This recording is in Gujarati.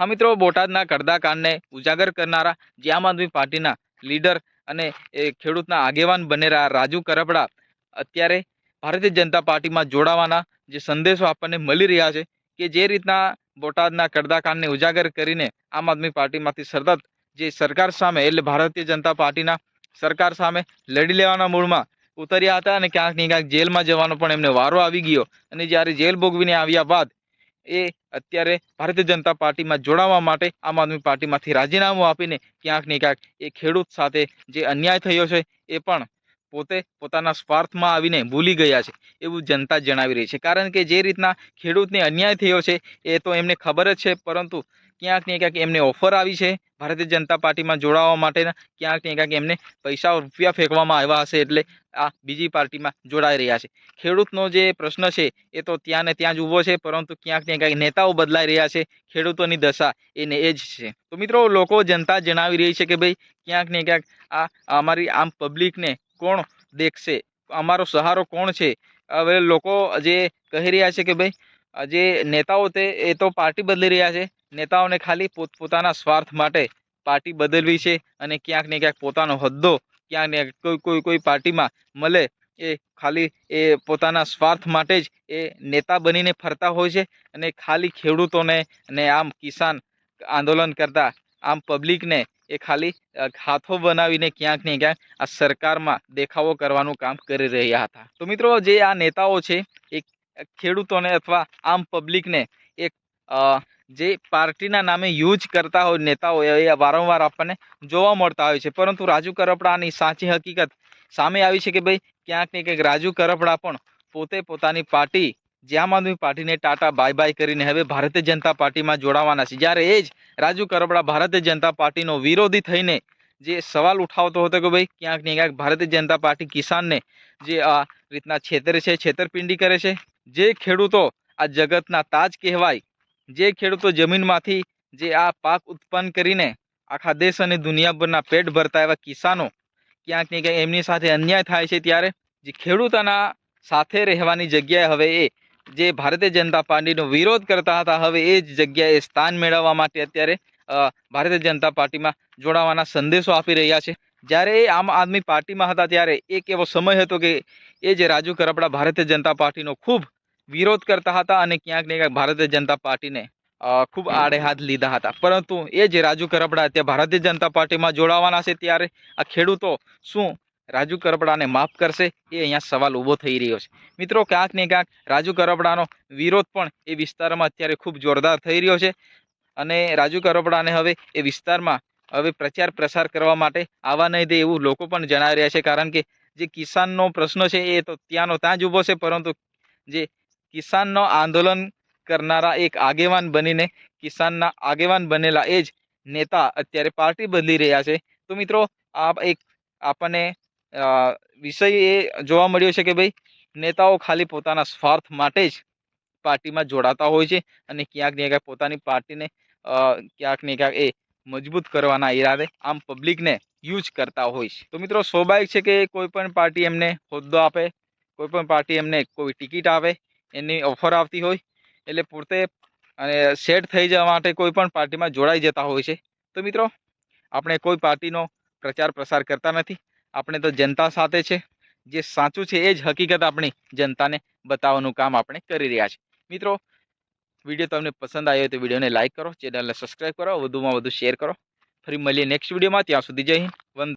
હા મિત્રો, બોટાદના કડદા કાંડને ઉજાગર કરનારા જે આમ આદમી પાર્ટીના લીડર અને એ ખેડૂતના આગેવાન બનેલા રાજુ કરપડા અત્યારે ભારતીય જનતા પાર્ટીમાં જોડાવાના જે સંદેશો આપણને મળી રહ્યા છે કે જે રીતના બોટાદના કડદા કાંડને ઉજાગર કરીને આમ આદમી પાર્ટીમાંથી સતત જે સરકાર સામે એટલે ભારતીય જનતા પાર્ટીના સરકાર સામે લડી લેવાના મૂડમાં ઉતર્યા હતા અને ક્યાંક ને ક્યાંક જેલમાં જવાનો પણ એમને વારો આવી ગયો અને જ્યારે જેલ ભોગવીને આવ્યા બાદ એ અત્યારે ભારતીય જનતા પાર્ટીમાં જોડાવા માટે આમ આદમી પાર્ટીમાંથી રાજીનામું આપીને ક્યાંક ને ક્યાંક એ ખેડૂત સાથે જે અન્યાય થયો છે એ પણ પોતે પોતાના સ્વાર્થમાં આવીને ભૂલી ગયા છે એવું જનતા જણાવી રહી છે। કારણ કે જે રીતના ખેડૂતને અન્યાય થયો છે એ તો એમને ખબર જ છે, પરંતુ ક્યાંક ને ક્યાંક એમને ઓફર આવી છે ભારતીય જનતા પાર્ટીમાં જોડાવા માટેના, ક્યાંક ને ક્યાંક એમને પૈસા રૂપિયા ફેંકવામાં આવ્યા હશે એટલે આ બીજી પાર્ટીમાં જોડાઈ રહ્યા છે। ખેડૂતનો જે પ્રશ્ન છે એ તો ત્યાં ને ત્યાં જ ઊભો છે, પરંતુ ક્યાંક ને ક્યાંક નેતાઓ બદલાઈ રહ્યા છે, ખેડૂતોની દશા એને એ જ છે। તો મિત્રો, લોકો જનતા જણાવી રહી છે કે ભાઈ ક્યાંક ને ક્યાંક આ અમારી આમ પબ્લિકને કોણ દેખશે, અમારો સહારો કોણ છે। હવે લોકો જે કહી રહ્યા છે કે ભાઈ જે નેતાઓ એ તો પાર્ટી બદલી રહ્યા છે, નેતાઓને ખાલી પોતપોતાના સ્વાર્થ માટે પાર્ટી બદલવી છે અને ક્યાંક ને ક્યાંક પોતાનો હોદ્દો ક્યાંક ને કોઈ પાર્ટીમાં મળે એ ખાલી એ પોતાના સ્વાર્થ માટે જ એ નેતા બનીને ફરતા હોય છે અને ખાલી ખેડૂતોને અને આમ કિસાન આંદોલન કરતા આમ પબ્લિકને એ ખાલી હાથો બનાવીને ક્યાંક ને ક્યાંક આ સરકારમાં દેખાવો કરવાનું કામ કરી રહ્યા હતા। તો મિત્રો, જે આ નેતાઓ છે એ ખેડૂતોને અથવા આમ પબ્લિકને એક જે પાર્ટીના નામે યુઝ કરતા હોય નેતાઓ એ વારંવાર આપણને જોવા મળતા હોય છે। પરંતુ રાજુ કરપડાની સાચી હકીકત સામે આવી છે કે ભાઈ ક્યાંક ને ક્યાંક રાજુ કરપડા પણ પોતે પોતાની પાર્ટી જે આમ આદમી પાર્ટીને ટાટા બાય બાય કરીને હવે ભારતીય જનતા પાર્ટીમાં જોડાવાના છે। જ્યારે એ જ રાજુ કરપડા ભારતીય જનતા પાર્ટીનો વિરોધી થઈને જે સવાલ ઉઠાવતો હતો કે ભાઈ ક્યાંક ને ક્યાંક ભારતીય જનતા પાર્ટી કિસાનને જે આ રીતના છેતરે છે, છેતરપિંડી કરે છે। જે ખેડૂતો આ જગતના તાજ કહેવાય, જે ખેડૂતો જમીનમાંથી જે આ પાક ઉત્પન્ન કરીને આખા દેશ અને દુનિયાભરના પેટ ભરતા એવા કિસાનો ક્યાંક ને ક્યાંક એમની સાથે અન્યાય થાય છે, ત્યારે જે ખેડૂતોના સાથે રહેવાની જગ્યાએ હવે એ જે ભારતીય જનતા પાર્ટીનો વિરોધ કરતા હતા હવે એ જ જગ્યાએ સ્થાન મેળવવા માટે અત્યારે ભારતીય જનતા પાર્ટીમાં જોડાવાના સંદેશો આપી રહ્યા છે। જ્યારે એ આમ આદમી પાર્ટીમાં હતા ત્યારે એક એવો સમય હતો કે એ જે રાજુ કરપડા ભારતીય જનતા પાર્ટીનો ખૂબ વિરોધ કરતા હતા અને ક્યાંક ને ક્યાંક ભારતીય જનતા પાર્ટીને ખૂબ આડે હાથ લીધા હતા। પરંતુ એ જે રાજુ કરપડા અત્યારે ભારતીય જનતા પાર્ટીમાં જોડાવાના છે, ત્યારે આ ખેડૂતો શું રાજુ કરપડાને માફ કરશે એ અહીંયા સવાલ ઊભો થઈ રહ્યો છે। મિત્રો, ક્યાંક ને ક્યાંક રાજુ કરપડાનો વિરોધ પણ એ વિસ્તારમાં અત્યારે ખૂબ જોરદાર થઈ રહ્યો છે અને રાજુ કરપડાને હવે એ વિસ્તારમાં હવે પ્રચાર પ્રસાર કરવા માટે આવવા નહીં દે એવું લોકો પણ જણાવી રહ્યા છે। કારણ કે જે કિસાનનો પ્રશ્ન છે એ તો ત્યાંનો ત્યાં જ ઊભો છે, પરંતુ જે કિસાનનો આંદોલન કરનારા એક આગેવાન બનીને કિસાનના આગેવાન બનેલા એ જ નેતા અત્યારે પાર્ટી બદલી રહ્યા છે। તો મિત્રો, આ એક આપણને વિષય એ જોવા મળ્યો છે કે ભાઈ નેતાઓ ખાલી પોતાના સ્વાર્થ માટે જ પાર્ટીમાં જોડાતા હોય છે અને ક્યાંક ને ક્યાંક પોતાની પાર્ટીને ક્યાંક ને ક્યાંક એ મજબૂત કરવાના ઈરાદે આમ પબ્લિકને યુઝ કરતા હોય છે। તો મિત્રો, સ્વાભાવિક છે કે કોઈ પણ પાર્ટી એમને હોદ્દો આપે, કોઈ પણ પાર્ટી એમને કોઈ ટિકિટ આપે, એની ઓફર આવતી હોય એટલે પોતે અને સેટ થઈ જવા માટે કોઈ પણ પાર્ટીમાં જોડાઈ જતા હોય છે। તો મિત્રો, આપણે કોઈ પાર્ટીનો પ્રચાર પ્રસાર કરતા નથી, આપણે તો જનતા સાથે છે, જે સાચું છે એ જ હકીકત આપણી જનતાને બતાવવાનું કામ આપણે કરી રહ્યા છીએ। મિત્રો, વિડીયો તમને પસંદ આવ્યો હોય તો વિડીયોને લાઇક કરો, ચેનલને સબસ્ક્રાઈબ કરો, વધુમાં વધુ શેર કરો। ફરી મળીએ નેક્સ્ટ વિડીયોમાં, ત્યાં સુધી જય હિન્દ।